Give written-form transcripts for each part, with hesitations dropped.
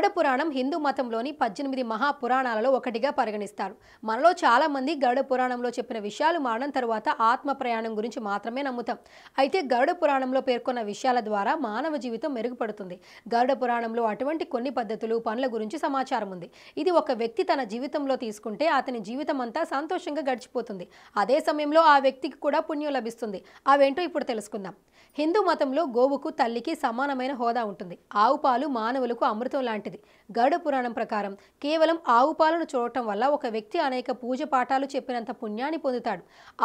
గరుడ పురాణం హిందూ మతంలోని 18 మహాపురాణాలలో ఒకటిగా పరిగణిస్తారు. మనలో చాలా మంది గరుడ పురాణంలో చెప్పిన విషయాలు మరణం తరువాత ఆత్మ ప్రయాణం గురించి మాత్రమే నమ్ముతాం. అయితే గరుడ పురాణంలో పేర్కొన్న విషయాల ద్వారా మానవ జీవితం మెరుగుపడుతుంది. గరుడ పురాణంలో అటువంటి కొన్ని పద్ధతులు, పనుల గురించి సమాచారం ఉంది. ఇది ఒక వ్యక్తి తన జీవితంలో తీసుకుంటే అతని జీవితం అంతా సంతోషంగా గడిచిపోతుంది. అదే సమయంలో ఆ వ్యక్తికి కూడా పుణ్యం లభిస్తుంది. అవేంటో ఇప్పుడు తెలుసుకుందాం. హిందూ మతంలో గోవుకు తల్లికి సమానమైన హోదా ఉంటుంది. ఆవు పాలు మానవులకు అమృతం లాంటిది. గరుడ పురాణం ప్రకారం కేవలం ఆవు పాలను చూడటం వల్ల ఒక వ్యక్తి అనేక పూజ పాఠాలు చెప్పినంత పుణ్యాన్ని పొందుతాడు.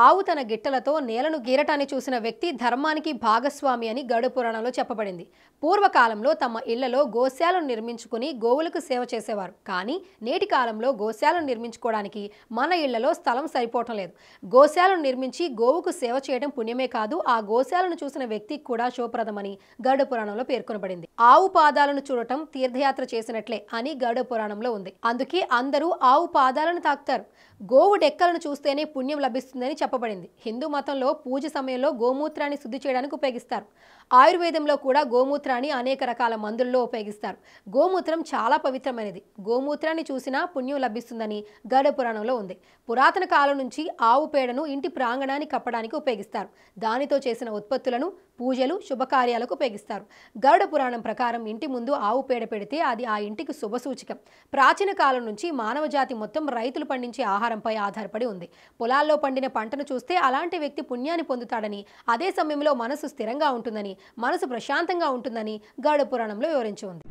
ఆవు తన గిట్టలతో నేలను గీరటాన్ని చూసిన వ్యక్తి ధర్మానికి భాగస్వామి అని గరుడ పురాణంలో చెప్పబడింది. పూర్వకాలంలో తమ ఇళ్లలో గోశాలను నిర్మించుకుని గోవులకు సేవ చేసేవారు. కానీ నేటి కాలంలో గోశాలను నిర్మించుకోవడానికి మన ఇళ్లలో స్థలం సరిపోవటం లేదు. గోశాలను నిర్మించి గోవుకు సేవ చేయడం పుణ్యమే కాదు, ఆ గోశాలను చూసిన వ్యక్తికి కూడా శోప్రదమని గరుడ పురాణంలో పేర్కొనబడింది. ఆవు పాదాలను చూడటం తీర్థయాత్ర చేసినట్లే అని గరుడ పురాణంలో ఉంది. అందుకే అందరూ ఆవు పాదాలను తాకుతారు. గోవు డెక్కలను చూస్తేనే పుణ్యం లభిస్తుందని చెప్పబడింది. హిందూ మతంలో పూజ సమయంలో గోమూత్రాన్ని శుద్ధి చేయడానికి ఉపయోగిస్తారు. ఆయుర్వేదంలో కూడా గోమూత్రాన్ని అనేక రకాల మందుల్లో ఉపయోగిస్తారు. గోమూత్రం చాలా పవిత్రమైనది. గోమూత్రాన్ని చూసినా పుణ్యం లభిస్తుందని గరుడ పురాణంలో ఉంది. పురాతన కాలం నుంచి ఆవు పేడను ఇంటి ప్రాంగణాన్ని కప్పడానికి ఉపయోగిస్తారు. దానితో చేసిన ఉత్పత్తులను పూజలు, శుభకార్యాలకు ఉపయోగిస్తారు. గరుడ పురాణం ప్రకారం ఇంటి ముందు ఆవు పేడ పెడితే అది ఆ ఇంటికి శుభసూచకం. ప్రాచీన కాలం నుంచి మానవ జాతి మొత్తం రైతులు పండించే ఆహారంపై ఆధారపడి ఉంది. పొలాల్లో పండిన పంటను చూస్తే అలాంటి వ్యక్తి పుణ్యాన్ని పొందుతాడని, అదే సమయంలో మనసు స్థిరంగా ఉంటుందని, మనసు ప్రశాంతంగా ఉంటుందని గరుడ పురాణంలో వివరించి ఉంది.